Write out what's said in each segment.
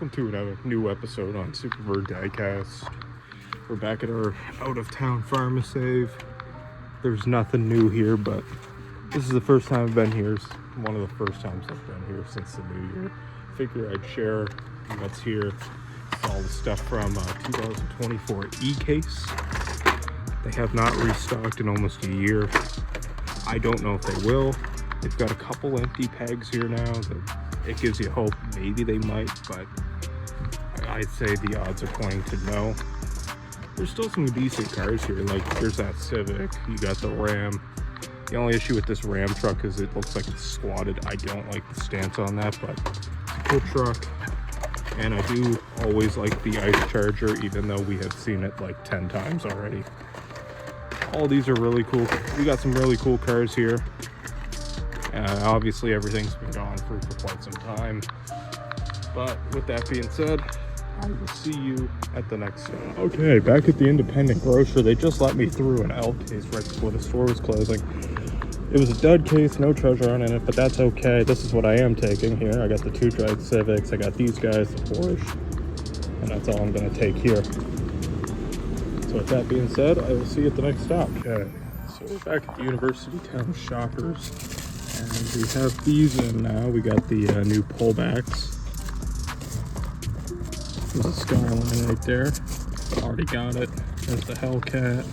welcome to another new episode on Superbirddiecast. We're back at our out-of-town farm to save. There's nothing new here, but this is the first time I've been here. It's one of the first times I've been here since the new year. Figure I'd share what's here. It's all the stuff from 2024 E-Case. They have not restocked in almost a year. I don't know if they will. They've got a couple empty pegs here now that it gives you hope maybe they might, but I'd say the odds are pointing to no. There's still some decent cars here, like there's that Civic, you got the Ram. The only issue with this Ram truck is it looks like it's squatted. I don't like the stance on that, but it's a cool truck. And I do always like the Ice Charger, even though we have seen it like 10 times already. All these are really cool. We got some really cool cars here. Obviously everything's been gone for quite some time, but with that being said, I will see you at the next stop. Okay, back at the independent grocer. They just let me through an L case right before the store was closing. It was a dud case, no treasure on it, but that's okay. This is what I am taking here. I got the two dried Civics, I got these guys, the Porsche, and that's all I'm going to take here. So with that being said, I will see you at the next stop. Okay, so we're back at the University Town Shoppers. And we have these in now. We got the new pullbacks. There's a Skyline right there. Already got it. There's the Hellcat.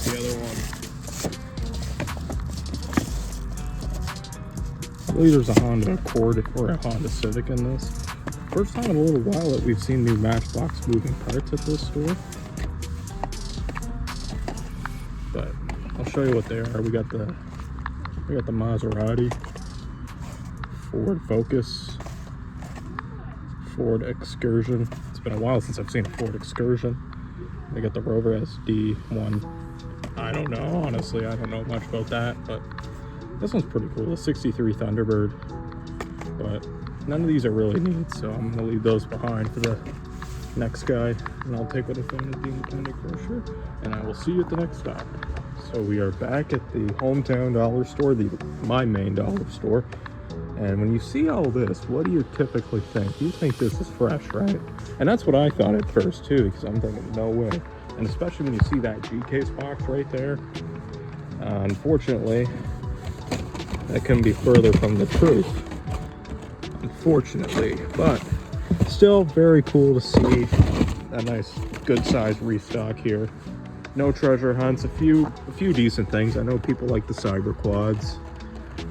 The other one. I believe there's a Honda Accord or a Honda Civic in this. First time in a little while that we've seen new Matchbox moving parts at this store. But I'll show you what they are. We got the Maserati, Ford Focus, Ford Excursion. It's been a while since I've seen a Ford Excursion. We got the Rover SD1. I don't know, honestly, I don't know much about that, but this one's pretty cool. The 63 Thunderbird, but none of these are really neat, so I'm gonna leave those behind for the next guy, and I'll take what I find at the independent grocer, and I will see you at the next stop. So we are back at the hometown dollar store, my main dollar store. And when you see all this, what do you typically think? You think this is fresh, right? And that's what I thought at first too, because I'm thinking, no way. And especially when you see that G-Case box right there. Unfortunately, that couldn't be further from the truth. Unfortunately, but still very cool to see a nice, good sized restock here. No treasure hunts, a few decent things. I know people like the Cyber Quads,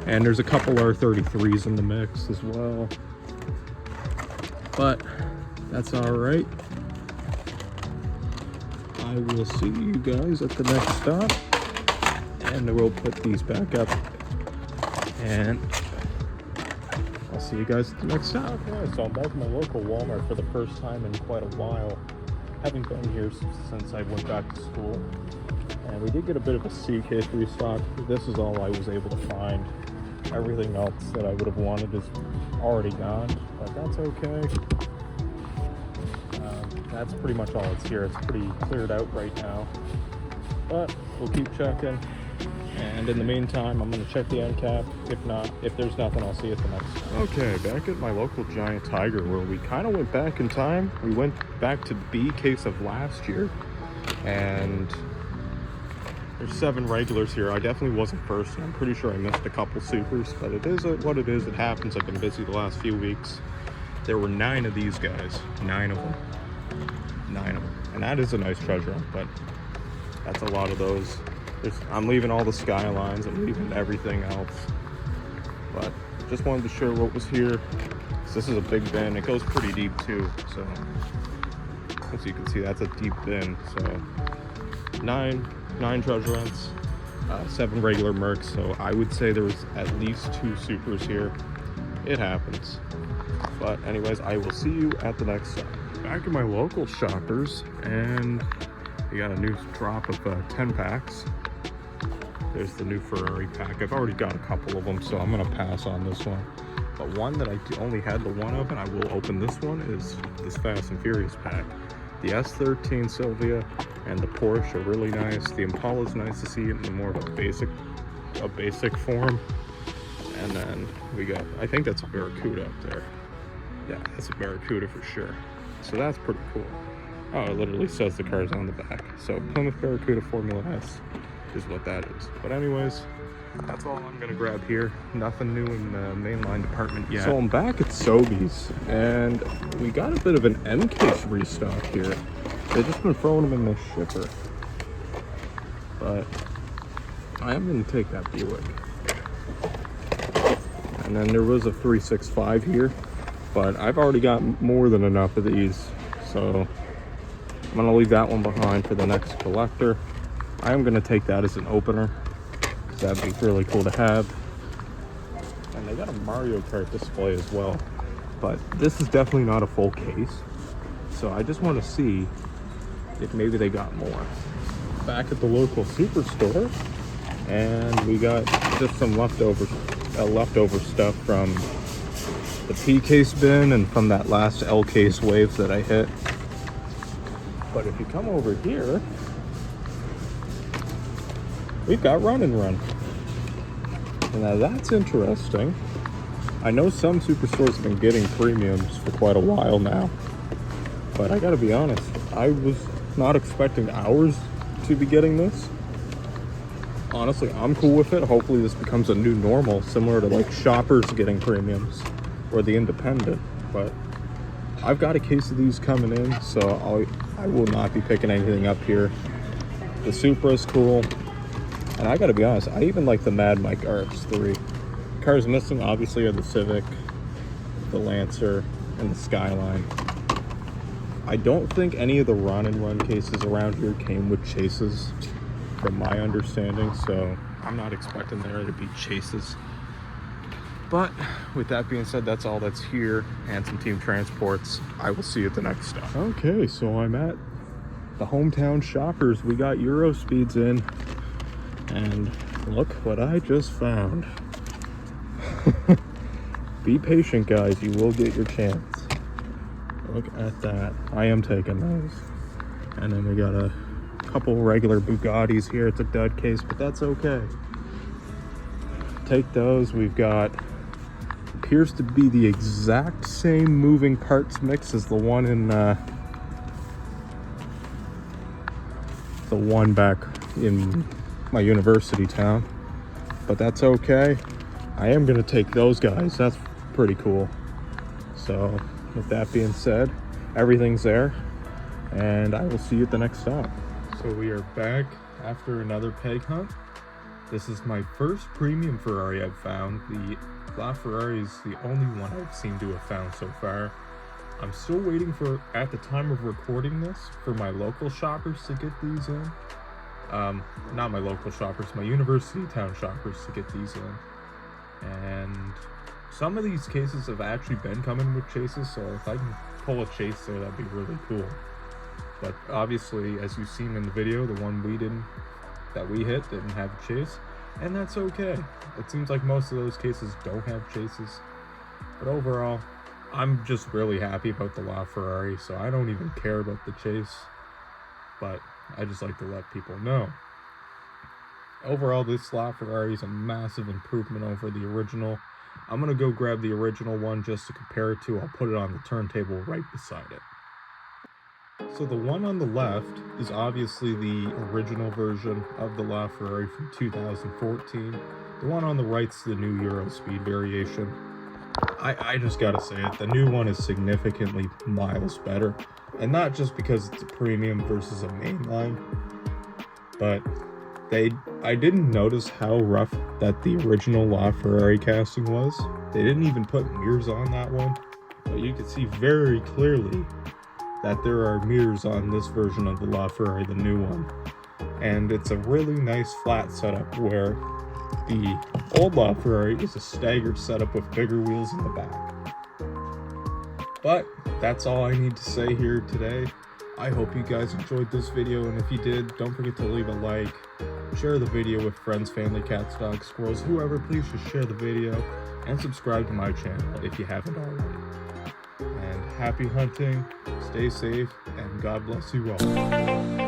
and there's a couple R33s in the mix as well. But that's all right. I will see you guys at the next stop, and we'll put these back up, and I'll see you guys at the next stop. Okay, so I'm back at my local Walmart for the first time in quite a while. Haven't been here since I went back to school, and we did get a bit of a C-Case restock. This is all I was able to find. Everything else that I would have wanted is already gone, but that's okay. That's pretty much all that's here. It's pretty cleared out right now, but we'll keep checking, and in the meantime I'm going to check the end cap. If there's nothing, I'll see you at the next time. Okay, back at my local Giant Tiger, where we kind of went back in time. We went back to the B case of last year, and there's 7 regulars here. I definitely wasn't first, and I'm pretty sure I missed a couple supers, but it is what it is. It happens. I've been busy the last few weeks. There were 9 of these guys. 9 of them. 9 of them. And that is a nice treasure hunt, but that's a lot of those. I'm leaving all the Skylines, I'm leaving everything else, but just wanted to share what was here. This is a big bin. It goes pretty deep too, so as you can see, that's a deep bin. So 9 treasure hunts, 7 regular Mercs, so I would say there's at least 2 supers here. It happens, but anyways, I will see you at the next stop. Back at my local Shoppers, and we got a new drop of 10 packs. There's the new Ferrari pack. I've already got a couple of them, so I'm gonna pass on this one. But one that I only had the one of, and I will open this one, is this Fast and Furious pack. The S13 Sylvia and the Porsche are really nice. The Impala's nice to see it in more of a basic form. And then we got, I think that's a Barracuda up there. Yeah, that's a Barracuda for sure. So that's pretty cool. Oh, it literally says the car's on the back. So Plymouth Barracuda Formula S is what that is. But anyways, that's all I'm gonna grab here. Nothing new in the mainline department yet. So I'm back at Sobeys, and we got a bit of an M case restock here. They've just been throwing them in the shipper. But I am gonna take that Buick. And then there was a 365 here, but I've already got more than enough of these. So I'm gonna leave that one behind for the next collector. I am gonna take that as an opener, because that'd be really cool to have. And they got a Mario Kart display as well, but this is definitely not a full case. So I just want to see if maybe they got more. Back at the local superstore, and we got just some leftover stuff from the P case bin and from that last L case wave that I hit. But if you come over here, we've got Run and Run. And now that's interesting. I know some superstores have been getting premiums for quite a while now, but I gotta be honest, I was not expecting ours to be getting this. Honestly, I'm cool with it. Hopefully this becomes a new normal, similar to like Shoppers getting premiums or the Independent. But I've got a case of these coming in, so I will not be picking anything up here. The Supra is cool, and I gotta be honest, I even like the Mad Mike RX-3. Cars missing obviously are the Civic, the Lancer, and the Skyline. I don't think any of the Run and Run cases around here came with chases, from my understanding, so I'm not expecting there to be chases. But with that being said, that's all that's here, and some team transports. I will see you at the next stop. Okay, so I'm at the hometown Shoppers. We got Euro speeds in, and look what I just found. Be patient, guys, you will get your chance. Look at that. I am taking those. And then we got a couple regular Bugattis here. It's a dud case, but that's okay. Take those. We've got, appears to be the exact same moving parts mix as the one in the one back in my university town, but that's okay. I am gonna take those guys. That's pretty cool. So with that being said, everything's there, and I will see you at the next stop. So we are back after another peg hunt. This is my first premium Ferrari I've found. The Laferrari is the only one I've seemed to have found so far. I'm still waiting for, at the time of recording this, for my local Shoppers to get these in. Not my local Shoppers, my university town Shoppers to get these in. And some of these cases have actually been coming with chases, so if I can pull a chase there, that'd be really cool. But obviously, as you've seen in the video, the one that we hit didn't have a chase, and that's okay. It seems like most of those cases don't have chases. But overall, I'm just really happy about the Laferrari, so I don't even care about the chase. But I just like to let people know. Overall, this Laferrari is a massive improvement over the original. I'm going to go grab the original one just to compare it to. I'll put it on the turntable right beside it. So the one on the left is obviously the original version of the Laferrari from 2014. The one on the right's the new Euro speed variation. I just gotta say it, the new one is significantly miles better. And not just because it's a premium versus a mainline, but I didn't notice how rough that the original Laferrari casting was. They didn't even put mirrors on that one, but you can see very clearly that there are mirrors on this version of the Laferrari, the new one. And it's a really nice flat setup, where the old Laferrari is a staggered setup with bigger wheels in the back. But that's all I need to say here today. I hope you guys enjoyed this video, and if you did, don't forget to leave a like, share the video with friends, family, cats, dogs, squirrels, whoever. Please just share the video, and subscribe to my channel if you haven't already. And happy hunting, stay safe, and God bless you all.